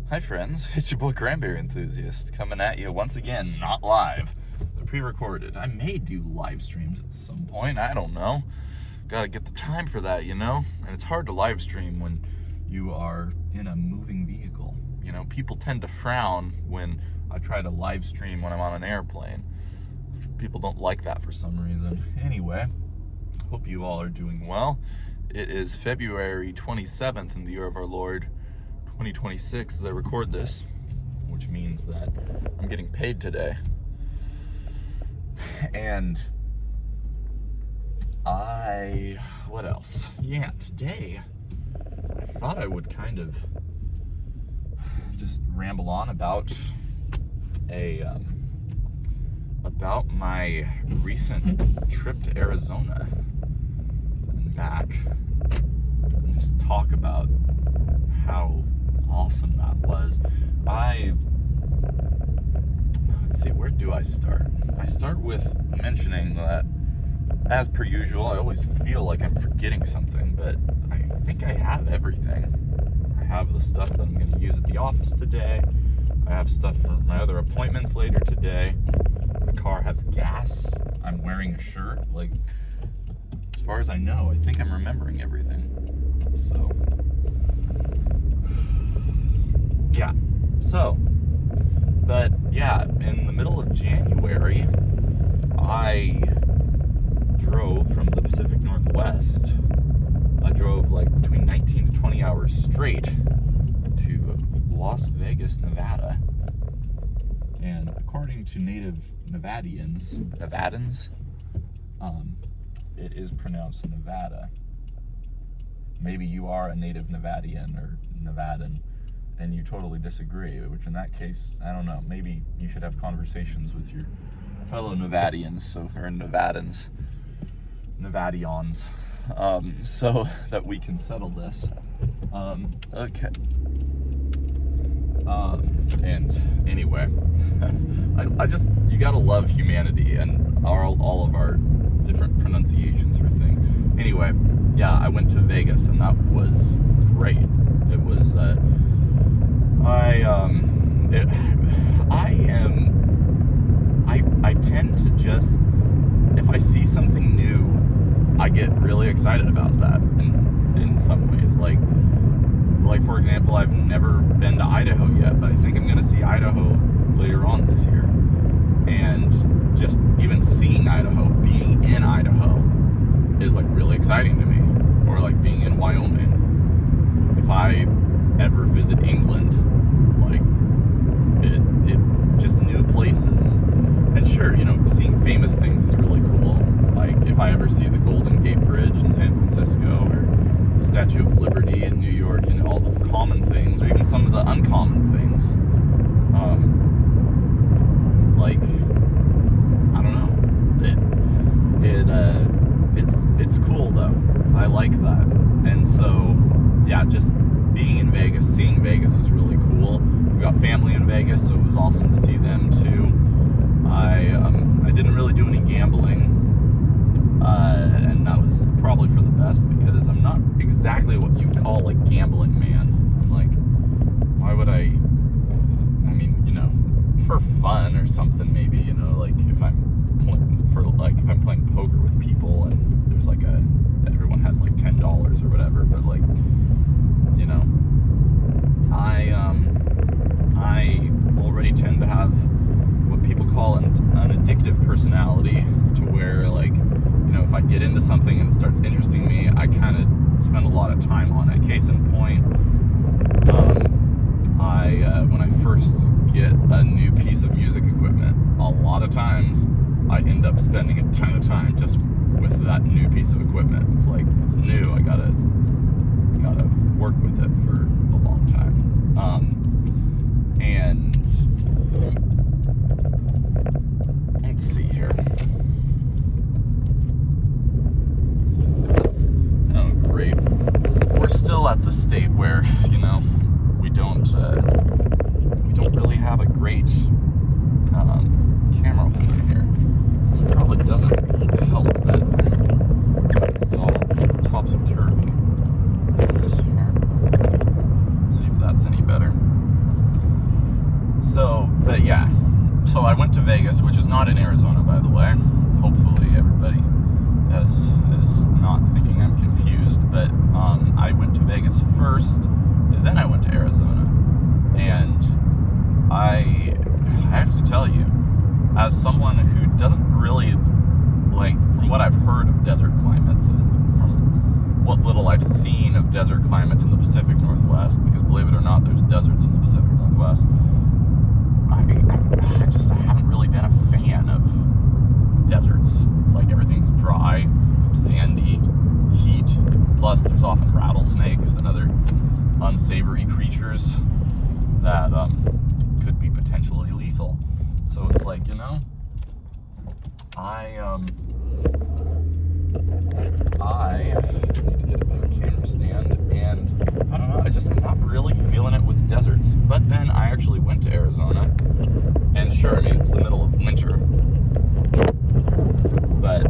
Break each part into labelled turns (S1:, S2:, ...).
S1: Hi friends, it's your boy Cranberry Enthusiast coming at you once again, not live, pre-recorded. I may do live streams at some point, I don't know. Gotta get the time for that, you know? And it's hard to live stream when you are in a moving vehicle. You know, people tend to frown when I try to live stream when I'm on an airplane. People don't like that for some reason. Anyway, hope you all are doing well. It is February 27th in the year of our Lord, 2026 as I record this, which means that I'm getting paid today. And what else? Yeah, today I thought I would kind of just ramble on about about my recent trip to Arizona and back, and just talk about how awesome that was. Let's see, where do I start? I start with mentioning that, as per usual, I always feel like I'm forgetting something, but I think I have everything. I have the stuff that I'm going to use at the office today. I have stuff for my other appointments later today. The car has gas. I'm wearing a shirt. Like, as far as I know, I think I'm remembering everything. So, yeah. But yeah, in the middle of January, I drove from the Pacific Northwest. I drove like between 19 to 20 hours straight to Las Vegas, Nevada. And according to native Nevadans, it is pronounced Nevada. Maybe you are a native Nevadian or Nevadan and you totally disagree, which in that case, I don't know, maybe you should have conversations with your fellow Nevadians, or Nevadans, so that we can settle this. Okay. And anyway, you gotta love humanity and all of our different pronunciations for things. Anyway, yeah, I went to Vegas and that was great. It was, I tend to just, if I see something new, I get really excited about that in some ways. Like for example, I've never been to Idaho yet, but I think I'm going to see Idaho later on this year. And just even seeing Idaho, being in Idaho, is like really exciting to me. Or like being in Wyoming. If I ever visit England, like it just new places. And sure, you know, seeing famous things is really cool. Like if I ever see the Golden Gate Bridge in San Francisco, or the Statue of Liberty in New York, and all the common things, or even some of the uncommon things. Like, I don't know. It's cool though. I like that. And so, yeah, just being in Vegas, seeing Vegas was really cool. We've got family in Vegas, so it was awesome to see them too. I didn't really do any gambling, and that was probably for the best because I'm not exactly what you'd call a gambling man. I'm like, why would I mean, you know, for fun or something maybe, you know, like if I'm playing poker with people and there's like everyone has like $10 or whatever, but like, you know, I already tend to have what people call an addictive personality, to where, like, you know, if I get into something and it starts interesting me, I kind of spend a lot of time on it. Case in point, when I first get a new piece of music equipment, a lot of times I end up spending a ton of time just with that new piece of equipment. It's like, it's new, I gotta work with it for a long time. And let's see here. Oh, great. We're still at the state where, you know, we don't really have a great camera holder here. This probably doesn't help that it's all topsy-turvy. This here. But yeah, so I went to Vegas, which is not in Arizona, by the way. Hopefully everybody is not thinking I'm confused, but I went to Vegas first, then I went to Arizona, and I have to tell you, as someone who doesn't really, like, from what I've heard of desert climates and from what little I've seen of desert climates in the Pacific Northwest, because believe it or not, there's deserts in the Pacific Northwest, I haven't really been a fan of deserts. It's like everything's dry, sandy, heat, plus there's often rattlesnakes and other unsavory creatures that could be potentially lethal. So it's like, you know, I need to get a better camera stand, and I don't know, I'm not really feeling it with deserts. But then I actually went to Arizona, and sure, I mean, it's the middle of winter, but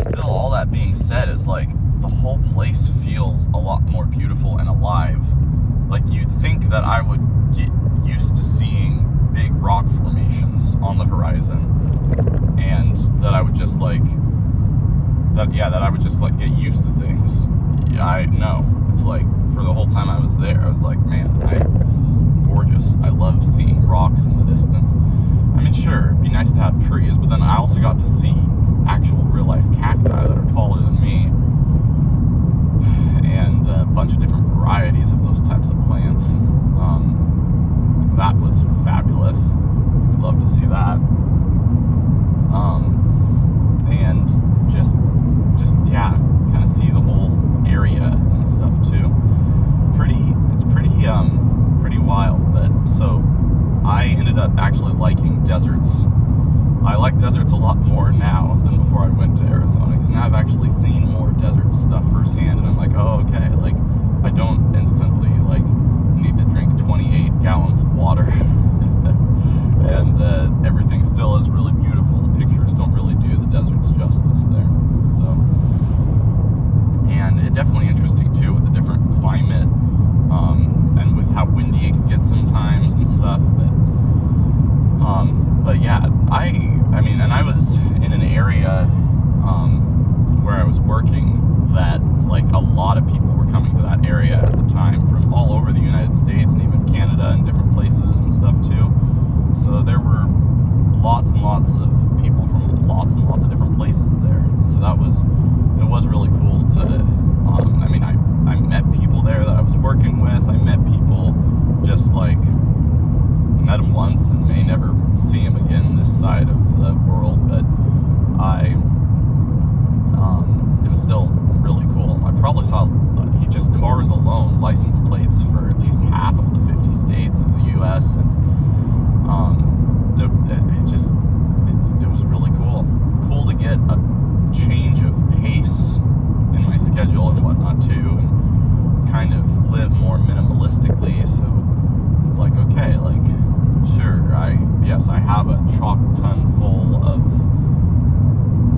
S1: still, all that being said, is like, the whole place feels a lot more beautiful and alive. Like, you'd think that I would get used to seeing big rock formations on the horizon, and that I would just get used to things. No, it's like, for the whole time I was there, I was like, man, this is gorgeous. I love seeing rocks in the distance. I mean, sure, it'd be nice to have trees, but then I also got to see actual real-life cacti that are taller than me, and a bunch of different varieties of those types of plants. That was fabulous. We'd love to see that. And just yeah, kind of see the whole area and stuff too. It's pretty wild. But so I ended up actually liking deserts. I like deserts a lot more now than before I went to Arizona, because now I've actually seen more desert stuff firsthand, and I'm like, oh, okay, like, I don't instantly, like, need to drink 28 gallons of water, and everything still is really beautiful. The pictures don't really do the desert's justice there, so, and it's definitely interesting, too, with the different climate, and with how windy it can get sometimes and stuff, but yeah, I mean, and I was in an area where I was working that, like, a lot of people were coming to that area at the time from all over the United States and even Canada and different places and stuff too. So there were lots and lots of people from lots and lots of different places there. And so it was really cool to, I mean, I met people there that I was working with. I met people just like, met them once and may never see them again this side of the world, but it was still really cool. I probably saw just cars alone, license plates for at least half of the 50 states of the U.S., and it was really cool. Cool to get a change of pace in my schedule and whatnot too, and kind of live more minimalistically. So it's like, okay, like, sure, I have a chalk ton full of,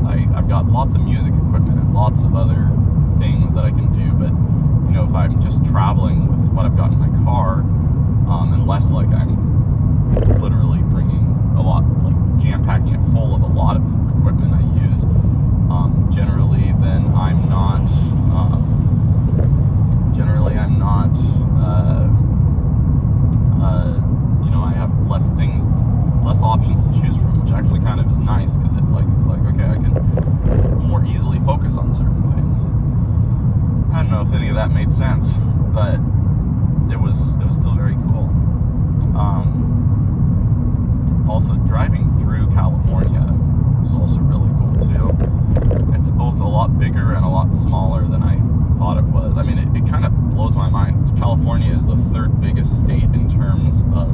S1: I've got lots of music equipment and lots of other things that I can do, but, you know, if I'm just traveling with what I've got in my car, unless, like, I'm literally bringing a lot, like, jam-packing it full of a lot of equipment I use, generally, then I'm not, you know, I have less options to choose from, which actually kind of is nice, because it, like, is like, okay, I can more easily focus on certain things. I don't know if any of that made sense, but it was still very cool. Also, driving through California was also really cool too. It's both a lot bigger and a lot smaller than I thought it was. I mean, it kind of blows my mind. California is the third biggest state in terms of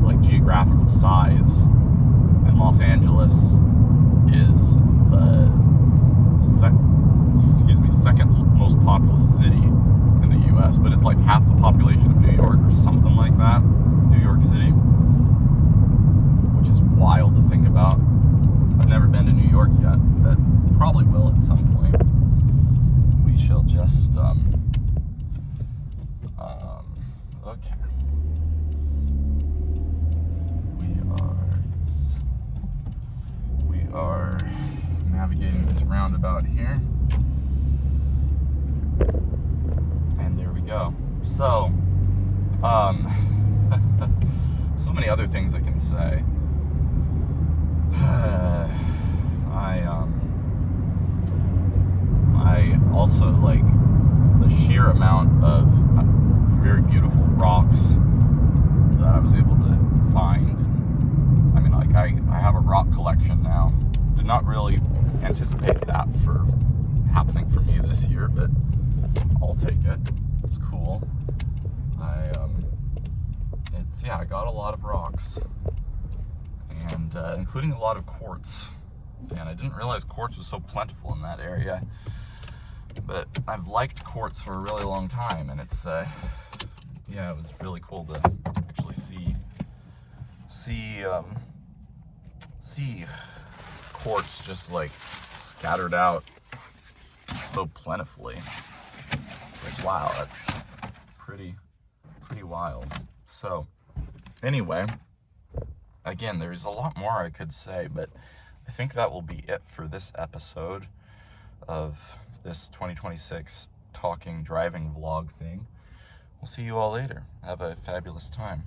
S1: like geographical size, and Los Angeles is the second most populous city in the U.S., but it's like half the population of New York or something like that, New York City, which is wild to think about. I've never been to New York yet, but probably will at some point. We shall just, okay. navigating this roundabout here. And there we go. So, so many other things I can say. I also like the sheer amount of very beautiful rocks that I was able to find. I mean, like, I have a rock collection now. Did not really anticipate that for happening for me this year, but I'll take it. It's cool. I got a lot of rocks, and including a lot of quartz. And I didn't realize quartz was so plentiful in that area. But I've liked quartz for a really long time, and it's it was really cool to actually see quartz just like scattered out so plentifully. Like, wow, that's pretty wild. So anyway, again, there's a lot more I could say, but I think that will be it for this episode of this 2026 talking driving vlog thing. We'll see you all later. Have a fabulous time.